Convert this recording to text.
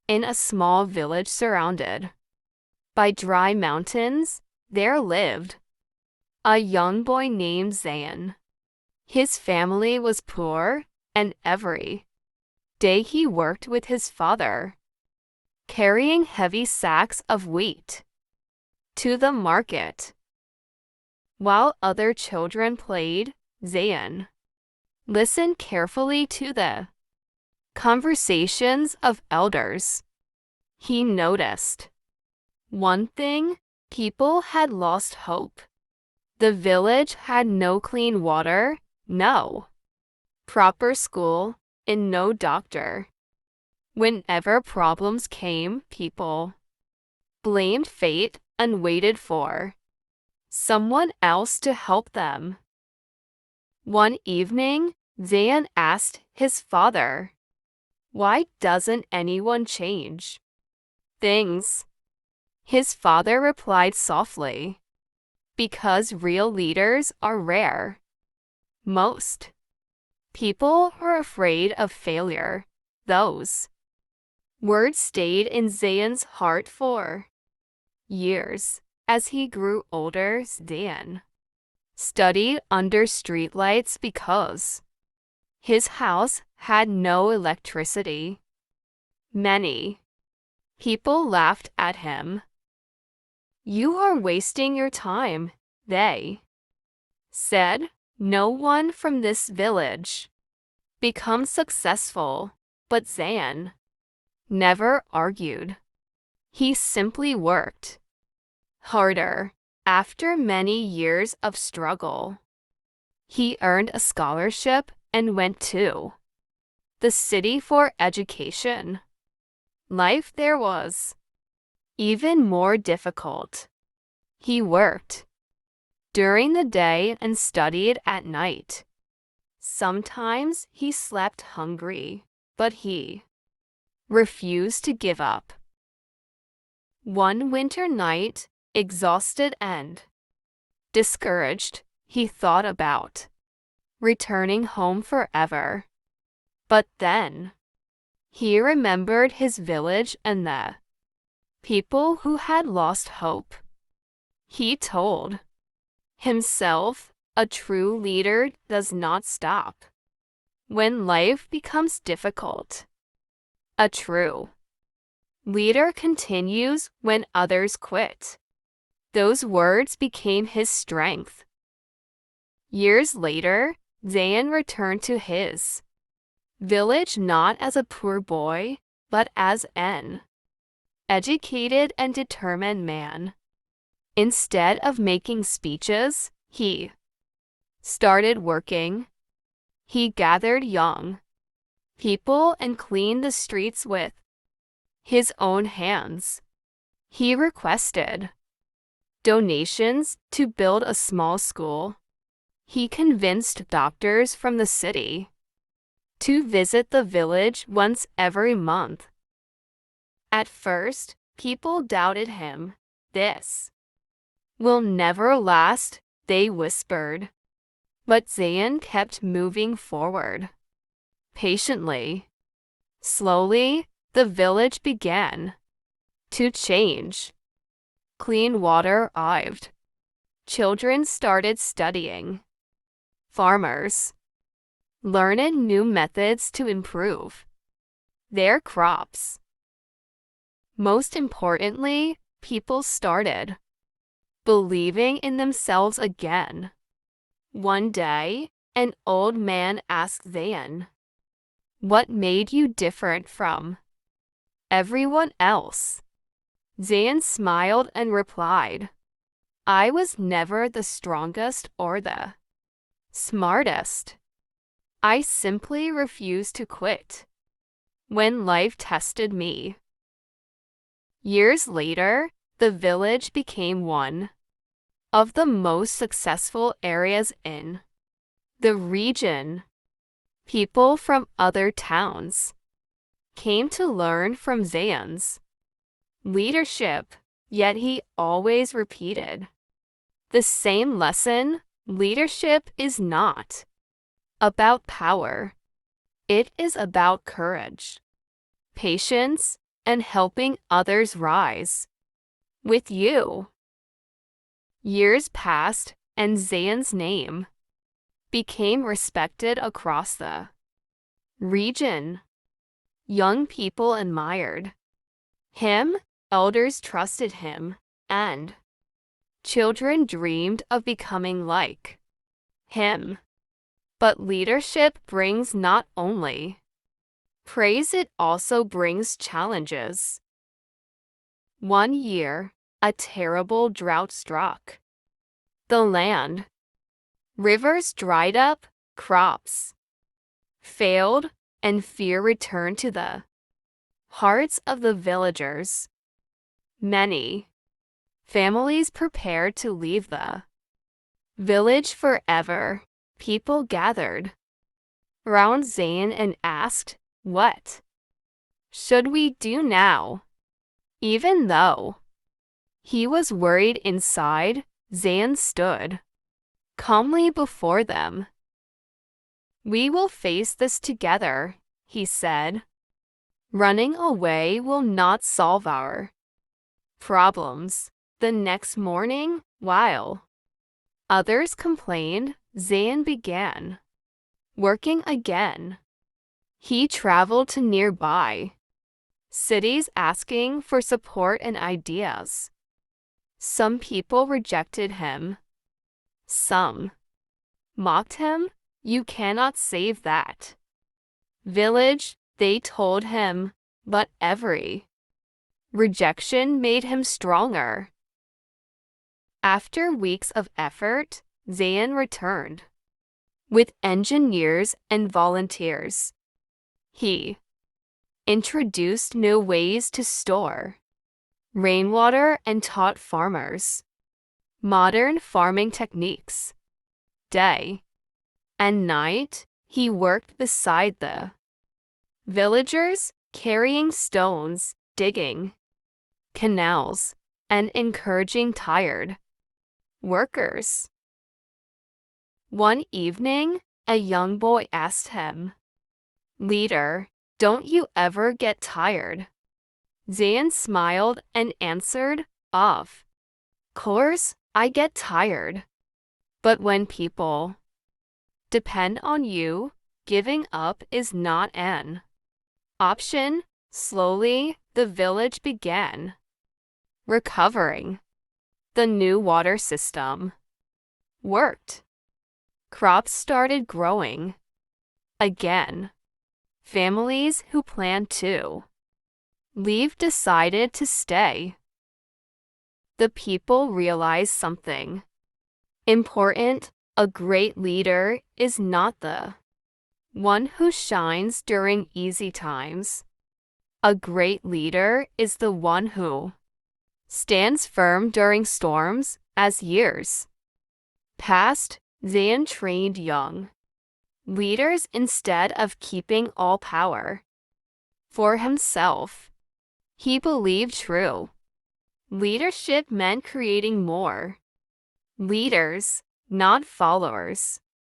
In a small village surrounded by dry mountains, there lived a young boy named Zayan. His family was poor, and every day he worked with his father, carrying heavy sacks of wheat to the market. While other children played, Zayan listened carefully to the conversations of elders. He noticed one thing: people had lost hope. The village had no clean water, no proper school, and no doctor. Whenever problems came, people blamed fate and waited for someone else to help them. One evening, Zayan asked his father, "Why doesn't anyone change things?" His father replied softly, "Because real leaders are rare. Most people are afraid of failure." Those words stayed in Zayan's heart for years. As he grew older, Zayan studied under streetlights because his house had no electricity. Many people laughed at him. "You are wasting your time," they said. "No one from this village becomes successful." But Zayan never argued. He simply worked harder. After many years of struggle, he earned a scholarship and went to the city for education. Life there was even more difficult. He worked during the day and studied at night. Sometimes he slept hungry, but he refused to give up. One winter night, exhausted and discouraged, he thought about returning home forever. But then he remembered his village and the people who had lost hope. He told himself, a true leader does not stop when life becomes difficult. A true leader continues when others quit. Those words became his strength. Years later, Zayan returned to his village not as a poor boy, but as an educated and determined man. Instead of making speeches, he started working. He gathered young people and cleaned the streets with his own hands. He requested donations to build a small school. He convinced doctors from the city to visit the village once every month. At first, people doubted him. "This will never last," they whispered. But Zayan kept moving forward. Patiently, slowly, the village began to change. Clean water arrived. Children started studying. Farmers learned new methods to improve their crops. Most importantly, people started believing in themselves again. One day, an old man asked Zayan, "What made you different from everyone else?" Zayan smiled and replied, "I was never the strongest or the smartest. I simply refused to quit when life tested me." Years later, the village became one of the most successful areas in the region. People from other towns came to learn from Zayan's leadership, yet he always repeated the same lesson: leadership is not about power. It is about courage, patience, and helping others rise. With you. Years passed, and Zayan's name became respected across the region. Young people admired him, elders trusted him, and children dreamed of becoming like him. But leadership brings not only praise, it also brings challenges. One year, a terrible drought struck the land. Rivers dried up, crops failed, and fear returned to the hearts of the villagers. Many families prepared to leave the village forever. People gathered around Zayan and asked, "What should we do now?" Even though he was worried inside, Zayan stood calmly before them. "We will face this together," he said. "Running away will not solve our problems." The next morning, while others complained, Zayan began working again. He traveled to nearby cities asking for support and ideas. Some people rejected him. Some mocked him. "You cannot save that village," they told him, but every rejection made him stronger. After weeks of effort, Zayan returned with engineers and volunteers. He introduced new ways to store rainwater and taught farmers modern farming techniques. Day and night, he worked beside the villagers, carrying stones, digging canals, and encouraging tired workers. One evening, a young boy asked him, "Leader, don't you ever get tired?" Zayan smiled and answered, "Of course, I get tired. But when people depend on you, giving up is not an option." Slowly, the village began recovering. The new water system worked. Crops started growing again. Families who planned to leave decided to stay. The people realized something important. A great leader is not the one who shines during easy times. A great leader is the one who stands firm during storms. As years passed, Zayan trained young leaders instead of keeping all power for himself. He believed true leadership meant creating more leaders, not followers.